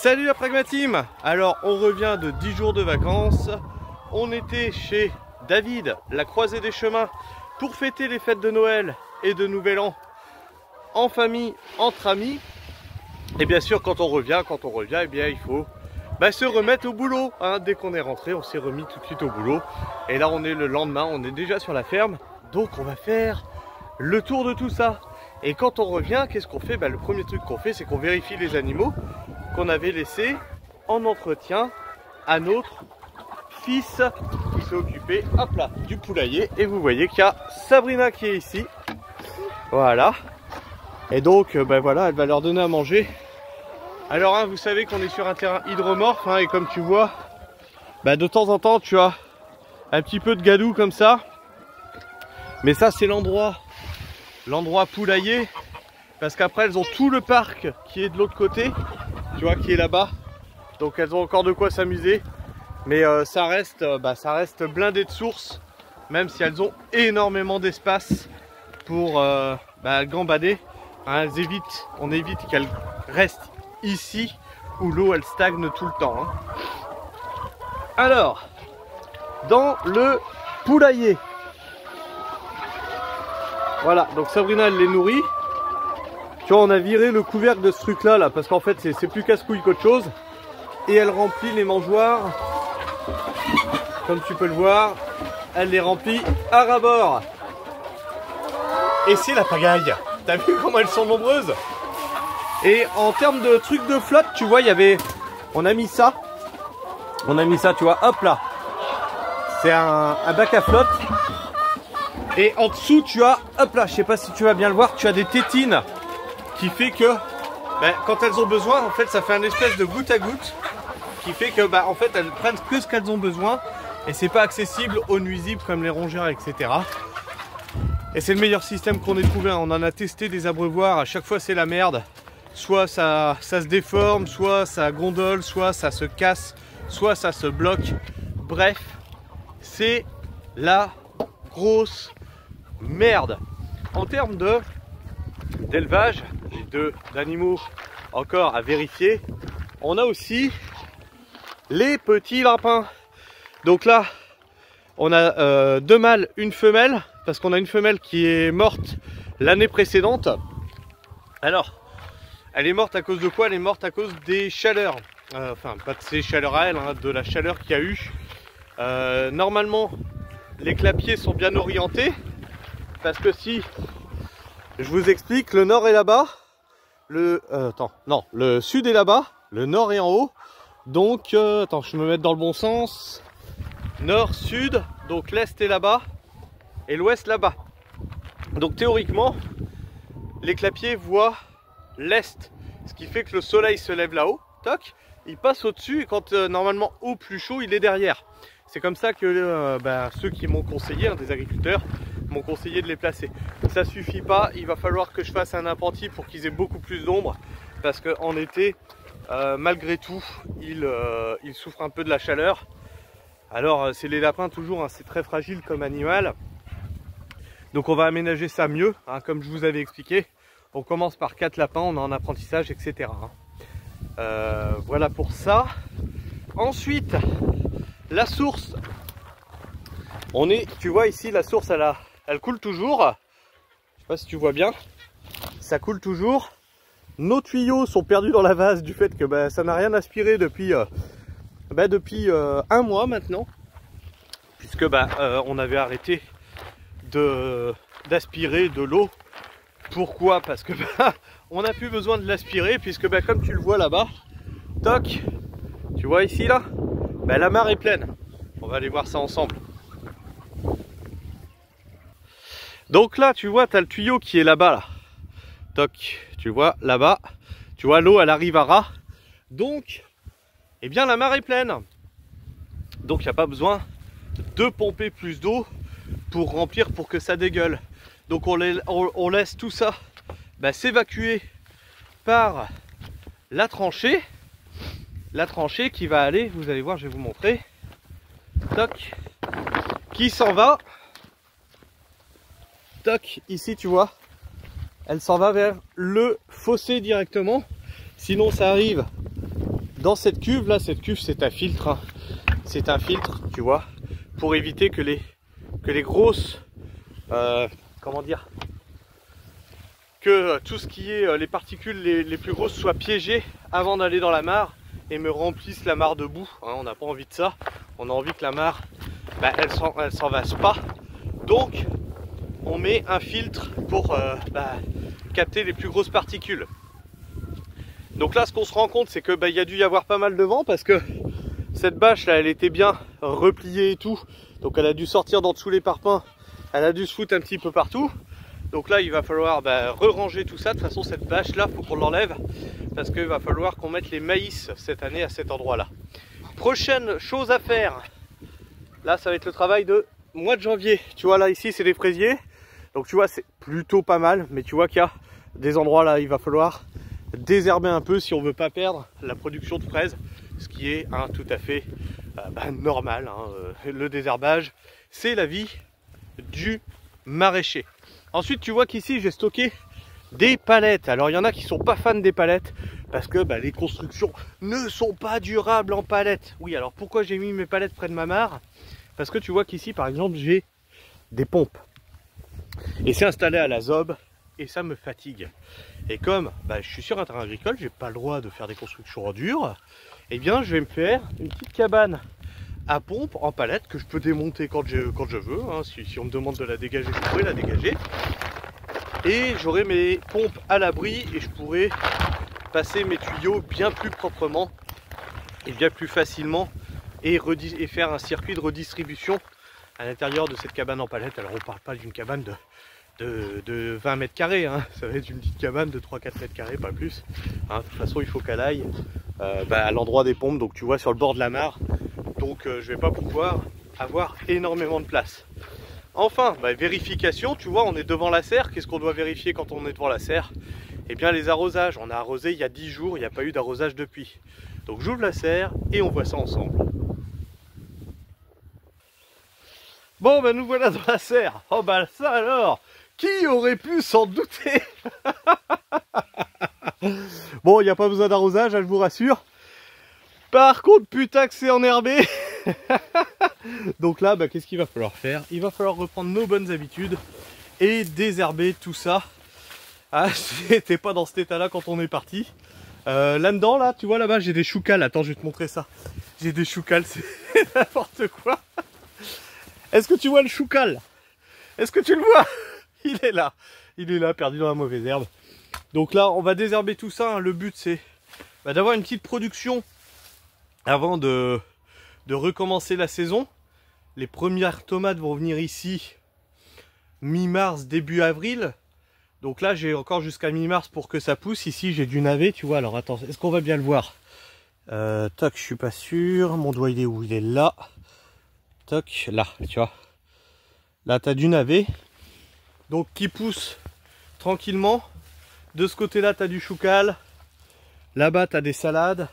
Salut la Pragmateam. Alors on revient de 10 jours de vacances. On était chez David, la croisée des chemins, pour fêter les fêtes de Noël et de Nouvel An en famille, entre amis. Et bien sûr quand on revient, eh bien il faut se remettre au boulot, hein. Dès qu'on est rentré, on s'est remis tout de suite au boulot. Et là on est le lendemain, on est déjà sur la ferme. Donc on va faire le tour de tout ça. Et quand on revient, qu'est-ce qu'on fait? Le premier truc qu'on fait, c'est qu'on vérifie les animaux qu'on avait laissés en entretien à notre fils qui s'est occupé, hop là, du poulailler. Et vous voyez qu'il y a Sabrina qui est ici. Voilà. Et donc, voilà, elle va leur donner à manger. Alors, hein, vous savez qu'on est sur un terrain hydromorphe, hein, et comme tu vois, de temps en temps, tu as un petit peu de gadou comme ça. Mais ça, c'est l'endroit poulailler. Parce qu'après, elles ont tout le parc qui est de l'autre côté. Tu vois, qui est là-bas. Donc, elles ont encore de quoi s'amuser. Mais ça reste blindé de sources. Même si elles ont énormément d'espace pour gambader. Hein, on évite qu'elles restent ici où l'eau elle stagne tout le temps. Hein. Alors, dans le poulailler. Voilà, donc Sabrina elle les nourrit. Tu vois, on a viré le couvercle de ce truc là, parce qu'en fait c'est plus casse-couille qu'autre chose. Et elle remplit les mangeoires. Comme tu peux le voir, elle les remplit à ras-bord. Et c'est la pagaille. T'as vu comment elles sont nombreuses? Et en termes de trucs de flotte, tu vois, on a mis ça, tu vois, hop là. C'est un bac à flotte. Et en dessous, tu as, hop là, je sais pas si tu vas bien le voir, tu as des tétines qui fait que, quand elles ont besoin, en fait, ça fait un espèce de goutte à goutte qui fait que, en fait, elles prennent que ce qu'elles ont besoin et c'est pas accessible aux nuisibles comme les rongeurs, etc. Et c'est le meilleur système qu'on ait trouvé. On en a testé des abreuvoirs, à chaque fois c'est la merde. Soit ça se déforme, soit ça gondole, soit ça se casse, soit ça se bloque. Bref, c'est la grosse merde. En termes d'élevage et d'animaux encore à vérifier, on a aussi les petits lapins. Donc là, on a 2 mâles, une femelle, parce qu'on a une femelle qui est morte l'année précédente. Alors, elle est morte à cause de quoi? Elle est morte à cause des chaleurs. Enfin, pas de ses chaleurs à elle, hein, de la chaleur qu'il y a eu. Normalement, les clapiers sont bien orientés. Parce que si je vous explique, le nord est là-bas. Le sud est là-bas. Le nord est en haut. Donc, attends, je me mets dans le bon sens. Nord, sud. Donc l'est est là-bas. Et l'ouest là-bas. Donc théoriquement, les clapiers voient l'est, ce qui fait que le soleil se lève là-haut, toc, il passe au-dessus et quand normalement au plus chaud, il est derrière. C'est comme ça que ceux qui m'ont conseillé, hein, des agriculteurs, m'ont conseillé de les placer. Ça suffit pas, il va falloir que je fasse un appentis pour qu'ils aient beaucoup plus d'ombre, parce qu'en été, malgré tout, ils souffrent un peu de la chaleur. Alors c'est les lapins toujours, hein, c'est très fragile comme animal. Donc on va aménager ça mieux, hein, comme je vous avais expliqué. On commence par 4 lapins, on est en apprentissage, etc. Voilà pour ça. Ensuite, la source. Tu vois ici, la source, elle coule toujours. Je sais pas si tu vois bien. Ça coule toujours. Nos tuyaux sont perdus dans la vase du fait que ça n'a rien aspiré depuis un mois maintenant. Puisque on avait arrêté d'aspirer de l'eau. Pourquoi? Parce que on n'a plus besoin de l'aspirer puisque comme tu le vois là-bas, toc, tu vois ici là, la mare est pleine. On va aller voir ça ensemble. Donc là tu vois, tu as le tuyau qui est là-bas là. Toc, tu vois là-bas, tu vois l'eau elle arrive à ras. Donc, la mare est pleine. Donc il n'y a pas besoin de pomper plus d'eau pour remplir, pour que ça dégueule. Donc on laisse tout ça s'évacuer par la tranchée. La tranchée qui va aller, vous allez voir, je vais vous montrer. Toc, qui s'en va. Toc, ici tu vois, elle s'en va vers le fossé directement. Sinon ça arrive dans cette cuve là, cette cuve c'est un filtre, hein. C'est un filtre, tu vois, pour éviter que les grosses, comment dire, que tout ce qui est les particules les plus grosses soient piégées avant d'aller dans la mare et me remplissent la mare de boue, hein. On n'a pas envie de ça, on a envie que la mare, bah, elle s'envase pas. Donc on met un filtre pour capter les plus grosses particules. Donc là ce qu'on se rend compte c'est que il y a dû y avoir pas mal de vent parce que cette bâche là elle était bien repliée et tout, donc elle a dû sortir d'en dessous les parpaings, elle a dû se foutre un petit peu partout. Donc là il va falloir re-ranger tout ça. De toute façon cette bâche là faut qu'on l'enlève parce qu'il va falloir qu'on mette les maïs cette année à cet endroit là. Prochaine chose à faire, là ça va être le travail de mois de janvier. Tu vois là ici c'est des fraisiers, donc tu vois c'est plutôt pas mal, mais tu vois qu'il y a des endroits là il va falloir désherber un peu si on veut pas perdre la production de fraises, ce qui est tout à fait normal, hein. Le désherbage c'est la vie du maraîcher. Ensuite tu vois qu'ici j'ai stocké des palettes. Alors il y en a qui sont pas fans des palettes parce que les constructions ne sont pas durables en palettes. Oui, alors pourquoi j'ai mis mes palettes près de ma mare? Parce que tu vois qu'ici par exemple j'ai des pompes et c'est installé à la zob et ça me fatigue. Et comme je suis sur un terrain agricole, j'ai pas le droit de faire des constructions en dur, et bien je vais me faire une petite cabane à pompe en palette que je peux démonter quand je veux, hein. Si on me demande de la dégager, je pourrais la dégager. Et j'aurai mes pompes à l'abri et je pourrai passer mes tuyaux bien plus proprement et bien plus facilement et faire un circuit de redistribution à l'intérieur de cette cabane en palette. Alors on parle pas d'une cabane de 20 mètres carrés, hein. Ça va être une petite cabane de 3-4 mètres carrés, pas plus, hein. De toute façon il faut qu'elle aille à l'endroit des pompes, donc tu vois sur le bord de la mare, donc je vais pas pouvoir avoir énormément de place. Enfin, vérification, tu vois on est devant la serre. Qu'est-ce qu'on doit vérifier quand on est devant la serre? Eh bien les arrosages, on a arrosé il y a 10 jours, il n'y a pas eu d'arrosage depuis. Donc j'ouvre la serre et on voit ça ensemble. Bon nous voilà dans la serre. Oh ça alors, qui aurait pu s'en douter? Bon, il n'y a pas besoin d'arrosage, hein, je vous rassure. Par contre, putain que c'est enherbé. Donc là, qu'est-ce qu'il va falloir faire? Il va falloir reprendre nos bonnes habitudes et désherber tout ça. Ah, j'étais pas dans cet état-là quand on est parti. Là-dedans, là, tu vois, là-bas, j'ai des choucals. Attends, je vais te montrer ça. J'ai des choucals, c'est n'importe quoi. Est-ce que tu vois le choucal? Est-ce que tu le vois? Il est là, perdu dans la mauvaise herbe. Donc là, on va désherber tout ça, hein. Le but, c'est d'avoir une petite production avant de recommencer la saison. Les premières tomates vont venir ici mi-mars, début avril. Donc là, j'ai encore jusqu'à mi-mars pour que ça pousse. Ici, j'ai du navet, tu vois. Alors attends, est-ce qu'on va bien le voir? Toc, je suis pas sûr. Mon doigt, il est où? Il est là. Toc, là, tu vois. Là, tu as du navet. Donc, qui pousse tranquillement. De ce côté-là, tu as du choucal. Là-bas, tu as des salades.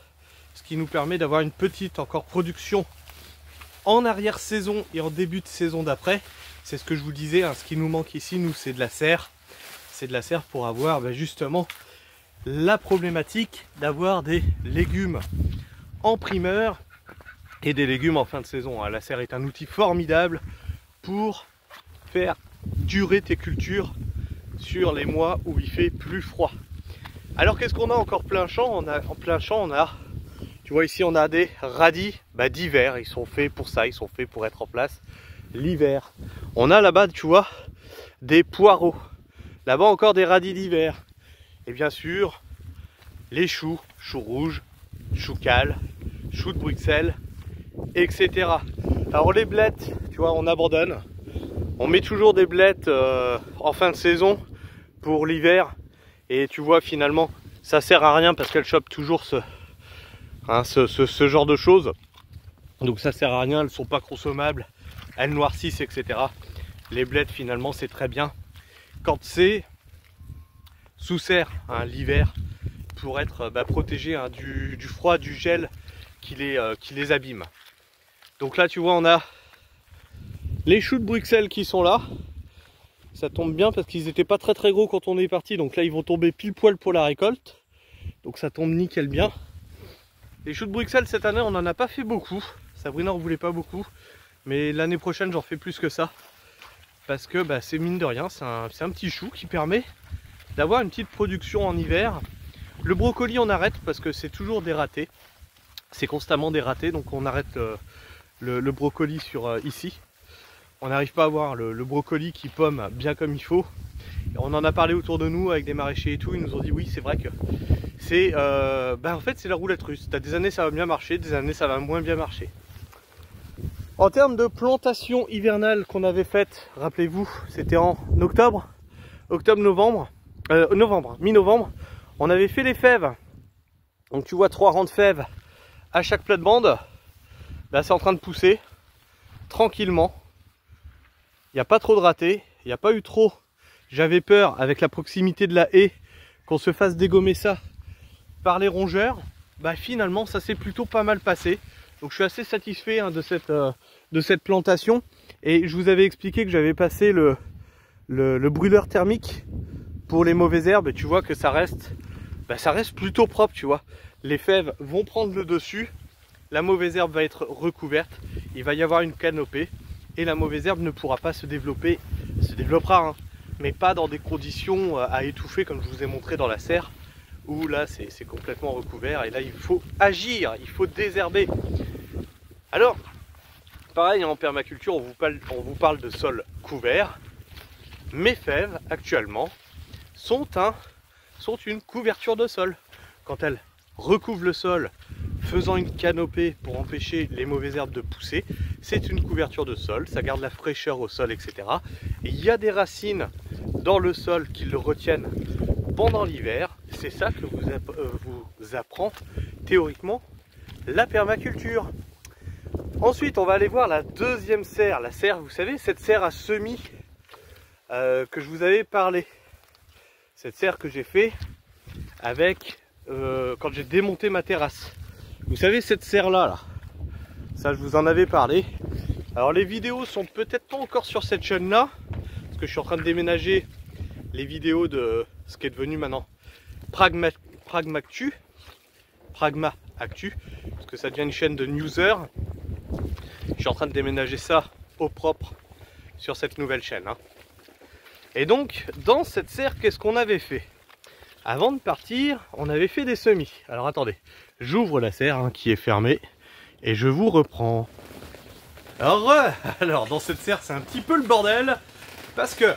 Ce qui nous permet d'avoir une petite encore production en arrière-saison et en début de saison d'après. C'est ce que je vous disais, hein, ce qui nous manque ici, nous, c'est de la serre. C'est de la serre pour avoir justement la problématique d'avoir des légumes en primeur et des légumes en fin de saison. La serre est un outil formidable pour faire durer tes cultures sur les mois où il fait plus froid. Alors qu'est-ce qu'on a encore plein champ? En plein champ, on a, tu vois ici, on a des radis d'hiver. Ils sont faits pour ça, ils sont faits pour être en place l'hiver. On a là-bas, tu vois, des poireaux. Là-bas encore des radis d'hiver. Et bien sûr, les choux, choux rouges, choux cales, choux de Bruxelles, etc. Alors les blettes, tu vois, on abandonne. On met toujours des blettes en fin de saison pour l'hiver. Et tu vois, finalement, ça sert à rien parce qu'elles chopent toujours ce genre de choses. Donc ça sert à rien, elles ne sont pas consommables, elles noircissent, etc. Les blettes, finalement, c'est très bien quand c'est sous serre, l'hiver, pour être protégé du froid, du gel qui les abîme. Donc là, tu vois, on a les choux de Bruxelles qui sont là. Ça tombe bien parce qu'ils n'étaient pas très gros quand on est parti. Donc là, ils vont tomber pile poil pour la récolte. Donc ça tombe nickel bien. Les choux de Bruxelles cette année on n'en a pas fait beaucoup. Sabrina en voulait pas beaucoup. Mais l'année prochaine j'en fais plus que ça. Parce que bah, c'est mine de rien, c'est un petit chou qui permet d'avoir une petite production en hiver. Le brocoli on arrête parce que c'est toujours des ratés. C'est constamment des ratés, donc on arrête le brocoli sur ici. On n'arrive pas à avoir le brocoli qui pomme bien comme il faut. On en a parlé autour de nous avec des maraîchers et tout, ils nous ont dit oui c'est vrai que c'est en fait c'est la roulette russe. T'as des années ça va bien marcher, des années ça va moins bien marcher. En termes de plantation hivernale qu'on avait faite, rappelez-vous, c'était en octobre-novembre, mi-novembre, on avait fait les fèves. Donc tu vois 3 rangs de fèves à chaque plate-bande. Là c'est en train de pousser tranquillement. Il n'y a pas trop de ratés, il n'y a pas eu trop. J'avais peur avec la proximité de la haie qu'on se fasse dégommer ça par les rongeurs. Bah finalement ça s'est plutôt pas mal passé. Donc je suis assez satisfait hein, de cette plantation. Et je vous avais expliqué que j'avais passé le brûleur thermique pour les mauvaises herbes. Et tu vois que ça reste plutôt propre, tu vois. Les fèves vont prendre le dessus. La mauvaise herbe va être recouverte. Il va y avoir une canopée. Et la mauvaise herbe ne pourra pas se développer. Elle se développera, hein, mais pas dans des conditions à étouffer comme je vous ai montré dans la serre. Où là c'est complètement recouvert et là il faut agir, il faut désherber. Alors, pareil en permaculture, on vous parle de sol couvert. Mes fèves actuellement sont une couverture de sol. Quand elles recouvrent le sol, faisant une canopée pour empêcher les mauvaises herbes de pousser, c'est une couverture de sol, ça garde la fraîcheur au sol, etc. Et il y a des racines dans le sol qui le retiennent pendant l'hiver. C'est ça que vous apprend théoriquement la permaculture. Ensuite, on va aller voir la deuxième serre. La serre, vous savez, cette serre à semis que je vous avais parlé. Cette serre que j'ai fait avec quand j'ai démonté ma terrasse. Vous savez, cette serre-là, ça je vous en avais parlé. Alors les vidéos sont peut-être pas encore sur cette chaîne-là, parce que je suis en train de déménager les vidéos de ce qui est devenu maintenant Pragma Actu, parce que ça devient une chaîne de newser. Je suis en train de déménager ça au propre sur cette nouvelle chaîne. Hein. Et donc, dans cette serre, qu'est-ce qu'on avait fait? Avant de partir, on avait fait des semis. Alors attendez, j'ouvre la serre hein, qui est fermée et je vous reprends. Alors dans cette serre, c'est un petit peu le bordel parce que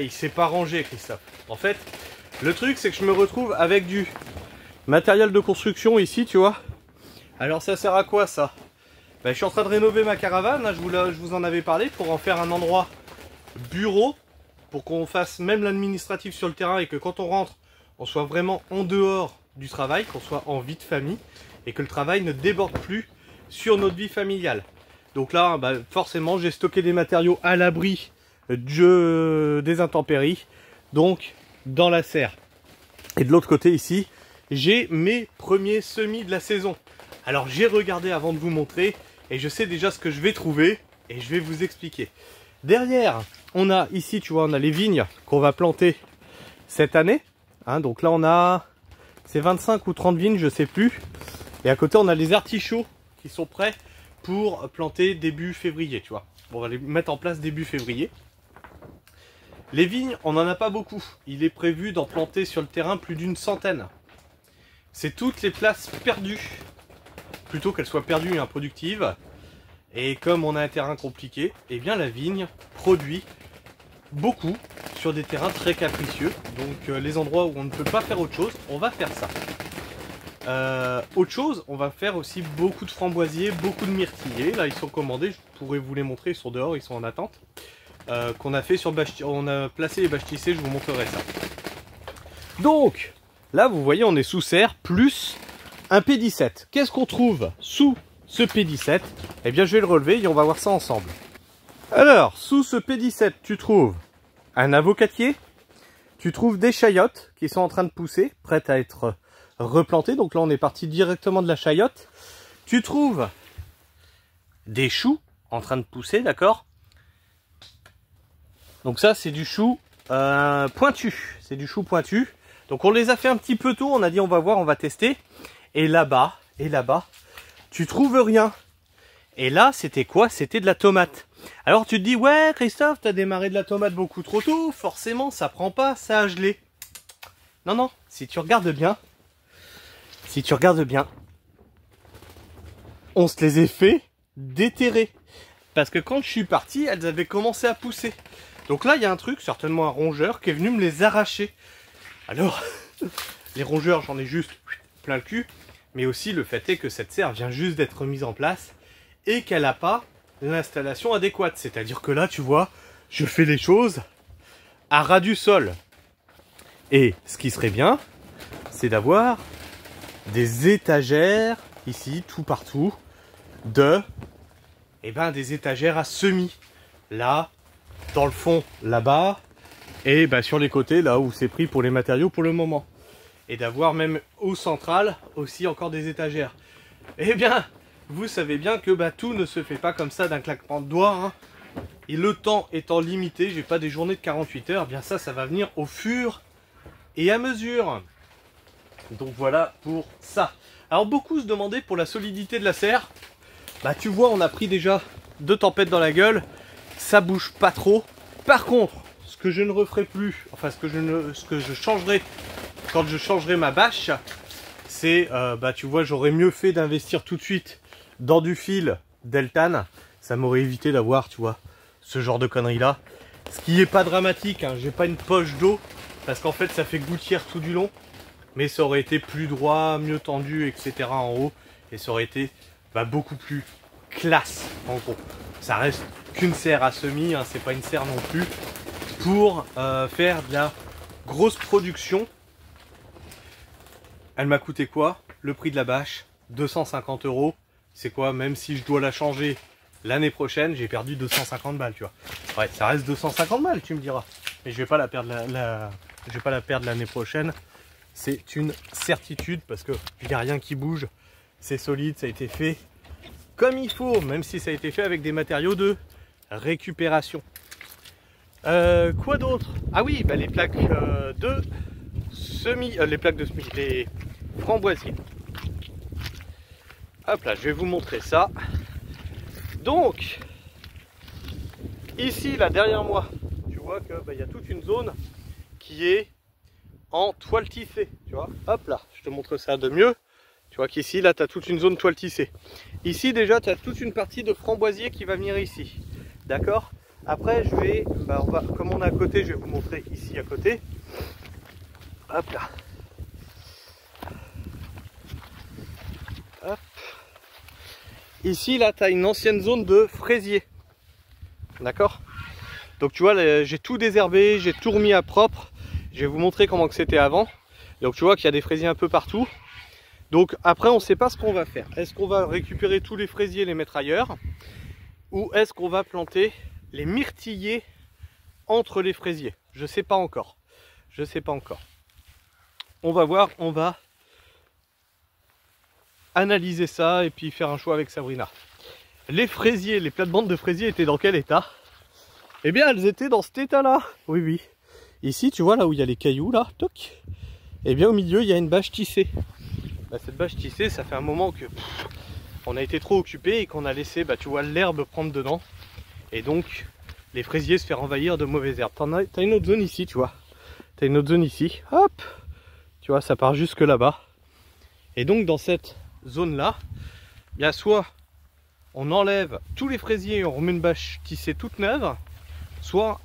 il s'est pas rangé, Christophe. En fait, le truc c'est que je me retrouve avec du matériel de construction ici, tu vois. Alors ça sert à quoi ça? Je suis en train de rénover ma caravane, hein, je vous en avais parlé, pour en faire un endroit bureau, pour qu'on fasse même l'administratif sur le terrain et que quand on rentre, on soit vraiment en dehors du travail, qu'on soit en vie de famille et que le travail ne déborde plus sur notre vie familiale. Donc là, forcément, j'ai stocké des matériaux à l'abri des intempéries, donc dans la serre. Et de l'autre côté ici, j'ai mes premiers semis de la saison. Alors j'ai regardé avant de vous montrer et je sais déjà ce que je vais trouver et je vais vous expliquer. Derrière, on a ici, tu vois, on a les vignes qu'on va planter cette année. Hein, donc là, on a, c'est 25 ou 30 vignes, je sais plus. Et à côté, on a les artichauts qui sont prêts pour planter début février, tu vois. Bon, on va les mettre en place début février. Les vignes, on n'en a pas beaucoup. Il est prévu d'en planter sur le terrain plus d'une centaine. C'est toutes les places perdues. Plutôt qu'elles soient perdues et improductives. Et comme on a un terrain compliqué, eh bien la vigne produit beaucoup sur des terrains très capricieux. Donc les endroits où on ne peut pas faire autre chose, on va faire ça. Autre chose, on va faire aussi beaucoup de framboisiers, beaucoup de myrtillers. Là ils sont commandés, je pourrais vous les montrer, ils sont dehors, ils sont en attente. Qu'on a fait sur on a placé les bâches tissées, je vous montrerai ça. Donc là vous voyez, on est sous serre plus un P17. Qu'est-ce qu'on trouve sous ce P17? Eh bien je vais le relever et on va voir ça ensemble. Alors sous ce P17 tu trouves un avocatier, tu trouves des chayotes qui sont en train de pousser, prêtes à être replantées. Donc là on est parti directement de la chayote. Tu trouves des choux en train de pousser, d'accord? Donc ça c'est du chou pointu, c'est du chou pointu. Donc on les a fait un petit peu tôt, on a dit on va voir, on va tester. Et là-bas, tu trouves rien. Et là, c'était quoi? C'était de la tomate. Alors tu te dis, ouais Christophe, t'as démarré de la tomate beaucoup trop tôt, forcément ça prend pas, ça a gelé. Non, non, si tu regardes bien, on se les a fait déterrer. Parce que quand je suis parti, elles avaient commencé à pousser. Donc là, il y a un truc, certainement un rongeur, qui est venu me les arracher. Alors, les rongeurs, j'en ai juste plein le cul. Mais aussi, le fait est que cette serre vient juste d'être mise en place et qu'elle n'a pas l'installation adéquate. C'est-à-dire que là, tu vois, je fais les choses à ras du sol. Et ce qui serait bien, c'est d'avoir des étagères, ici, tout partout, des étagères à semis. Là, dans le fond, là-bas, et sur les côtés, là où c'est pris pour les matériaux pour le moment. Et d'avoir même au central aussi encore des étagères. Eh bien, vous savez bien que tout ne se fait pas comme ça d'un claquement de doigts. Hein. Et le temps étant limité, j'ai pas des journées de 48 heures, bien ça va venir au fur et à mesure. Donc voilà pour ça. Alors beaucoup se demandaient pour la solidité de la serre. Tu vois, on a pris déjà 2 tempêtes dans la gueule. Ça bouge pas trop. Par contre, ce que je ne referai plus, enfin ce que je changerai quand je changerai ma bâche, c'est, tu vois, j'aurais mieux fait d'investir tout de suite dans du fil Deltane. Ça m'aurait évité d'avoir, tu vois, ce genre de conneries là. Ce qui est pas dramatique, hein. J'ai pas une poche d'eau, parce qu'en fait ça fait gouttière tout du long. Mais ça aurait été plus droit, mieux tendu, etc. en haut. Et ça aurait été beaucoup plus classe, en gros. Ça reste qu'une serre à semis, hein, c'est pas une serre non plus. Pour faire de la grosse production. Elle m'a coûté quoi? Le prix de la bâche, 250 €. C'est quoi? Même si je dois la changer l'année prochaine, j'ai perdu 250 balles, tu vois. Ouais, ça reste 250 balles, tu me diras. Mais je vais pas la perdre je vais pas la perdre l'année prochaine. C'est une certitude parce que il n'y a rien qui bouge. C'est solide, ça a été fait comme il faut, même si ça a été fait avec des matériaux de récupération. Quoi d'autre? Ah oui, les plaques de semis, les framboisiers. Hop là, je vais vous montrer ça. Donc, ici, là, derrière moi, tu vois que y a toute une zone qui est en toile tissée, tu vois. Hop là, je te montre ça de mieux. Tu vois qu'ici, là, tu as toute une zone toile tissée. Ici, déjà, tu as toute une partie de framboisier qui va venir ici. D'accord? Après, je vais, comme on est à côté, je vais vous montrer ici à côté. Hop là. Hop. Ici, là, tu as une ancienne zone de fraisier. D'accord? Donc, tu vois, j'ai tout désherbé, j'ai tout remis à propre. Je vais vous montrer comment que c'était avant. Donc, tu vois qu'il y a des fraisiers un peu partout. Donc, après, on ne sait pas ce qu'on va faire. Est-ce qu'on va récupérer tous les fraisiers et les mettre ailleurs? Ou est-ce qu'on va planter les myrtillers entre les fraisiers? Je ne sais pas encore. Je ne sais pas encore. On va voir, on va analyser ça et puis faire un choix avec Sabrina. Les fraisiers, les plates-bandes de fraisiers étaient dans quel état? Eh bien, elles étaient dans cet état-là. Oui, oui. Ici, tu vois, là où il y a les cailloux, là, toc. Eh bien, au milieu, il y a une bâche tissée. Cette bâche tissée, ça fait un moment que on a été trop occupé et qu'on a laissé, tu vois, l'herbe prendre dedans. Et donc, les fraisiers se faire envahir de mauvaises herbes. T'as une autre zone ici, tu vois. T'as une autre zone ici. Hop. Tu vois, ça part jusque là-bas. Et donc, dans cette zone-là, bien soit on enlève tous les fraisiers et on remet une bâche tissée toute neuve, soit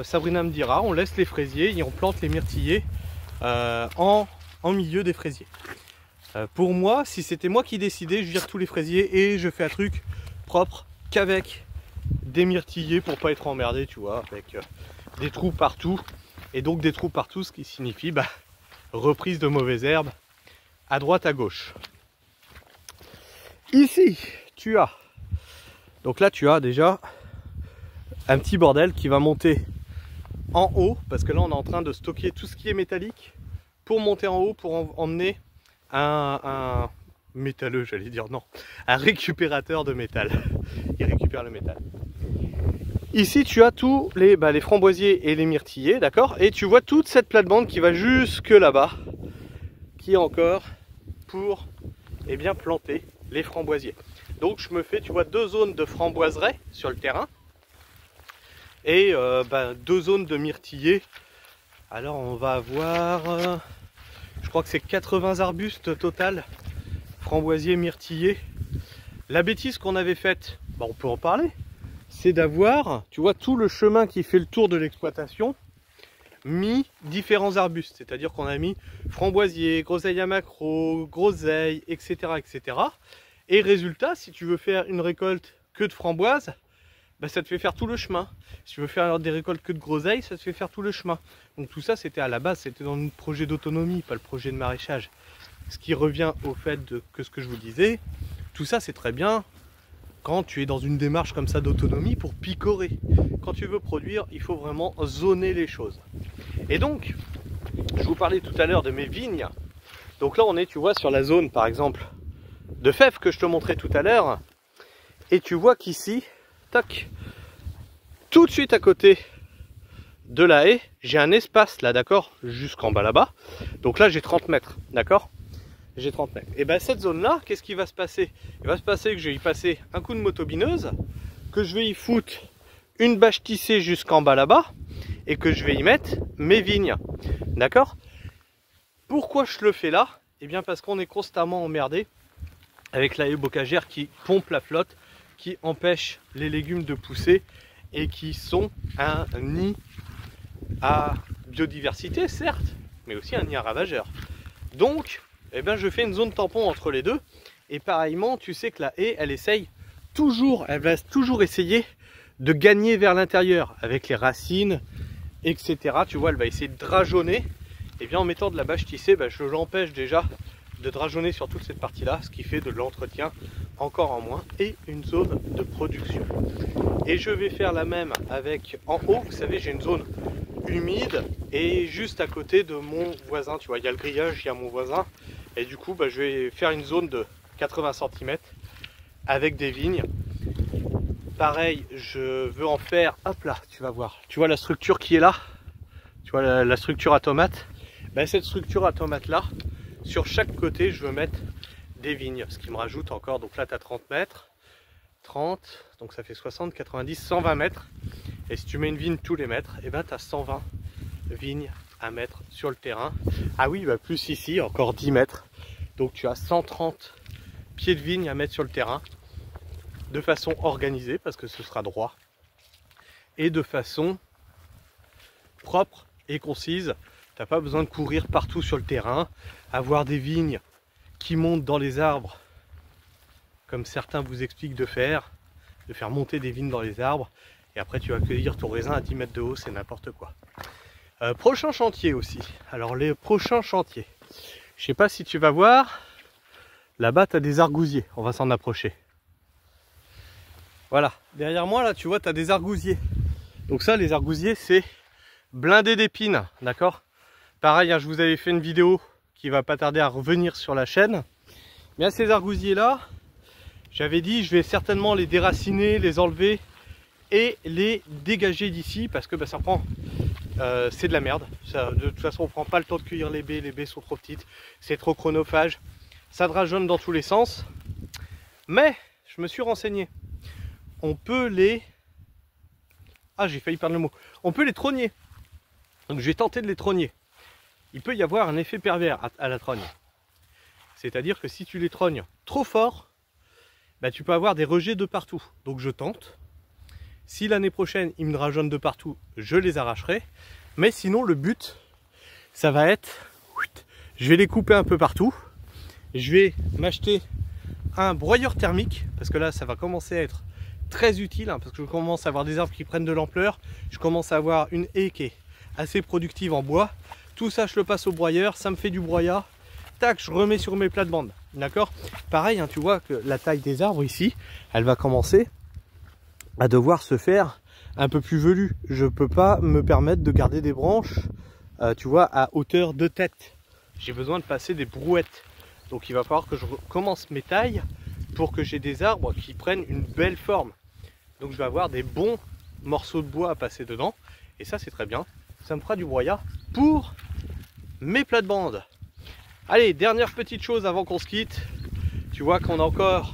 Sabrina me dira, on laisse les fraisiers et on plante les myrtillers en milieu des fraisiers. Pour moi, si c'était moi qui décidais, je vire tous les fraisiers et je fais un truc propre qu'avec des myrtillers pour pas être emmerdé, tu vois, avec des trous partout. Et donc des trous partout, ce qui signifie reprise de mauvaises herbes à droite, à gauche. Ici, tu as, donc là tu as déjà un petit bordel qui va monter en haut, parce que là on est en train de stocker tout ce qui est métallique pour monter en haut, pour emmener un métalleux, j'allais dire, non, un récupérateur de métal. Il récupère le métal. Ici tu as tous les framboisiers et les myrtillers, d'accord? Et tu vois toute cette plate-bande qui va jusque là-bas, qui est encore pour eh bien, planter les framboisiers. Donc je me fais, tu vois, 2 zones de framboiseraies sur le terrain et 2 zones de myrtillers. Alors on va avoir, je crois que c'est 80 arbustes total, framboisiers, myrtillers. La bêtise qu'on avait faite, on peut en parler, c'est d'avoir, tu vois, tout le chemin qui fait le tour de l'exploitation, mis différents arbustes. C'est-à-dire qu'on a mis framboisier, groseille à macro, groseille, etc., etc. Et résultat, si tu veux faire une récolte que de framboises, ça te fait faire tout le chemin. Si tu veux faire des récoltes que de groseilles, ça te fait faire tout le chemin. Donc tout ça, c'était à la base, c'était dans le projet d'autonomie, pas le projet de maraîchage. Ce qui revient au fait que ce que je vous disais, tout ça c'est très bien quand tu es dans une démarche comme ça d'autonomie pour picorer. Quand tu veux produire, il faut vraiment zoner les choses. Et donc, je vous parlais tout à l'heure de mes vignes. Donc là, on est, tu vois, sur la zone, par exemple, de fèves que je te montrais tout à l'heure. Et tu vois qu'ici, tac, tout de suite à côté de la haie, j'ai un espace là, d'accord, jusqu'en bas là-bas. Donc là, j'ai 30 mètres, d'accord? J'ai 30 mètres. Et bien cette zone-là, qu'est-ce qui va se passer? Il va se passer que je vais y passer un coup de motobineuse, que je vais y foutre une bâche tissée jusqu'en bas là-bas, et que je vais y mettre mes vignes. D'accord? Pourquoi je le fais là? Eh bien parce qu'on est constamment emmerdé avec la haie bocagère qui pompe la flotte, qui empêche les légumes de pousser, et qui sont un nid à biodiversité, certes, mais aussi un nid à ravageurs. Donc, eh bien, je fais une zone tampon entre les deux. Et pareillement, tu sais que la haie, elle va toujours essayer de gagner vers l'intérieur avec les racines, etc. Tu vois, elle va essayer de drageonner. Et bien, en mettant de la bâche tissée, je l'empêche déjà de drageonner sur toute cette partie-là, ce qui fait de l'entretien encore en moins et une zone de production. Et je vais faire la même avec en haut. Vous savez, j'ai une zone humide et juste à côté de mon voisin, tu vois, il y a le grillage, il y a mon voisin. Et du coup, je vais faire une zone de 80 cm avec des vignes. Pareil, je veux en faire, hop là, tu vas voir. Tu vois la structure qui est là? Tu vois la structure à tomate? Cette structure à tomate là, sur chaque côté, je veux mettre des vignes. Ce qui me rajoute encore, donc là tu as 30 mètres. 30, donc ça fait 60, 90, 120 mètres. Et si tu mets une vigne tous les mètres, et tu as 120 vignes à mettre sur le terrain. Ah oui, plus ici, encore 10 mètres. Donc tu as 130 pieds de vigne à mettre sur le terrain de façon organisée, parce que ce sera droit, et de façon propre et concise. Tu n'as pas besoin de courir partout sur le terrain, avoir des vignes qui montent dans les arbres, comme certains vous expliquent de faire monter des vignes dans les arbres, et après tu vas cueillir ton raisin à 10 mètres de haut, c'est n'importe quoi. Prochain chantier aussi. Alors les prochains chantiers, je sais pas si tu vas voir, là-bas tu as des argousiers, on va s'en approcher. Voilà, derrière moi là tu vois tu as des argousiers. Donc ça, les argousiers, c'est blindé d'épines, d'accord? Pareil, je vous avais fait une vidéo qui va pas tarder à revenir sur la chaîne. Bien ces argousiers là, j'avais dit je vais certainement les déraciner, les enlever et les dégager d'ici, parce que ça prend... c'est de la merde. Ça, de toute façon, on prend pas le temps de cueillir les baies sont trop petites, c'est trop chronophage, ça drageonne dans tous les sens. Mais je me suis renseigné. On peut les... Ah, j'ai failli perdre le mot. On peut les trogner. Donc je vais tenter de les trogner. Il peut y avoir un effet pervers à la trogne. C'est-à-dire que si tu les trognes trop fort, tu peux avoir des rejets de partout. Donc je tente. Si l'année prochaine, ils me drageonnent de partout, je les arracherai. Mais sinon, le but, ça va être... Je vais les couper un peu partout. Je vais m'acheter un broyeur thermique. Parce que là, ça va commencer à être très utile. Parce que je commence à avoir des arbres qui prennent de l'ampleur. Je commence à avoir une haie qui est assez productive en bois. Tout ça, je le passe au broyeur. Ça me fait du broyat. Tac, je remets sur mes plates-bandes. D'accord? Pareil, tu vois que la taille des arbres ici, elle va commencer à devoir se faire un peu plus velue. Je ne peux pas me permettre de garder des branches, tu vois, à hauteur de tête. J'ai besoin de passer des brouettes. Donc il va falloir que je commence mes tailles pour que j'ai des arbres qui prennent une belle forme. Donc je vais avoir des bons morceaux de bois à passer dedans. Et ça, c'est très bien. Ça me fera du broyat pour mes plates-bandes. Allez, dernière petite chose avant qu'on se quitte. tu vois qu'on a encore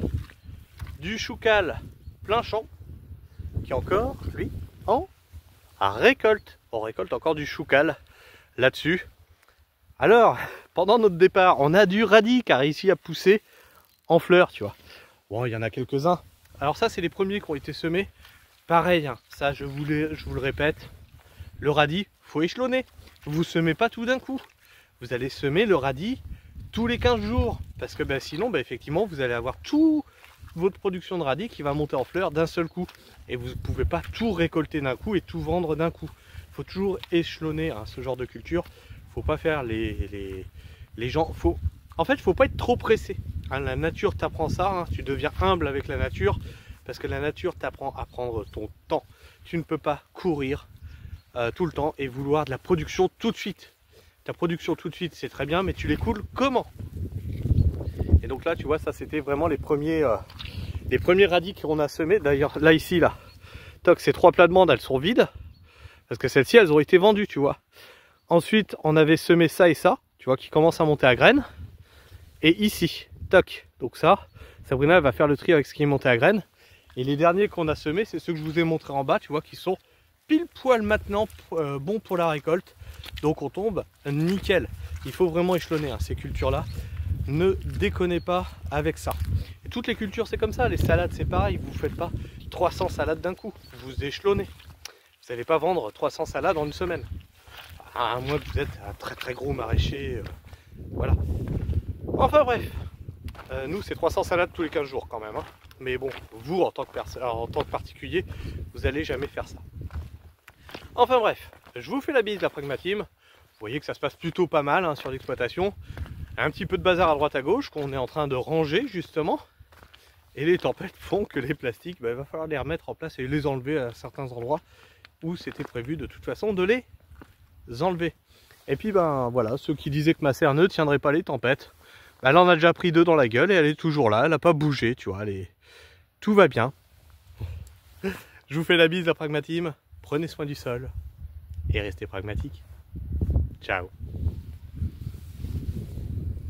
du choucal plein champ qui est encore, lui, en récolte. On récolte encore du choucal là-dessus. Alors, pendant notre départ, on a du radis qui a réussi à pousser en fleurs, tu vois. Bon, il y en a quelques-uns. Alors ça, c'est les premiers qui ont été semés. Pareil, hein, ça, je vous le répète, le radis, faut échelonner. Vous ne semez pas tout d'un coup. Vous allez semer le radis tous les 15 jours. Parce que ben, sinon, ben, effectivement, vous allez avoir toute votre production de radis qui va monter en fleurs d'un seul coup. Et vous ne pouvez pas tout récolter d'un coup et tout vendre d'un coup. Il faut toujours échelonner hein, ce genre de culture. Faut pas faire les gens. En fait, il faut pas être trop pressé. Hein, la nature t'apprend ça. Hein, tu deviens humble avec la nature parce que la nature t'apprend à prendre ton temps. Tu ne peux pas courir tout le temps et vouloir de la production tout de suite. Ta production tout de suite, c'est très bien, mais tu l'écoules comment? Et donc là, tu vois, ça c'était vraiment les premiers radis qu'on a semés. D'ailleurs, là ici, là, toc, ces 3 plates-bandes, elles sont vides parce que celles-ci, elles ont été vendues, tu vois. Ensuite, on avait semé ça et ça, tu vois, qui commence à monter à graines. Et ici, toc, donc ça, Sabrina elle va faire le tri avec ce qui est monté à graines. Et les derniers qu'on a semés, c'est ceux que je vous ai montrés en bas, tu vois, qui sont pile poil maintenant bons pour la récolte. Donc on tombe nickel. Il faut vraiment échelonner hein, ces cultures-là. Ne déconnez pas avec ça. Et toutes les cultures, c'est comme ça. Les salades, c'est pareil. Vous ne faites pas 300 salades d'un coup. Vous échelonnez. Vous n'allez pas vendre 300 salades en une semaine. À moins que vous êtes un très très gros maraîcher. Voilà. Enfin bref. Nous, c'est 300 salades tous les 15 jours quand même. Hein. Mais bon, vous, en tant que particulier, vous n'allez jamais faire ça. Enfin bref, je vous fais la bise, la Pragma-Team. Vous voyez que ça se passe plutôt pas mal hein, sur l'exploitation. Un petit peu de bazar à droite à gauche qu'on est en train de ranger justement. Et les tempêtes font que les plastiques, il va falloir les remettre en place et les enlever à certains endroits où c'était prévu de toute façon de les enlever. Et puis ben voilà, ceux qui disaient que ma serre ne tiendrait pas les tempêtes, ben, elle en a déjà pris 2 dans la gueule et elle est toujours là, elle n'a pas bougé, tu vois, tout va bien. Je vous fais la bise, la Pragma-Team. Prenez soin du sol et restez pragmatiques. Ciao.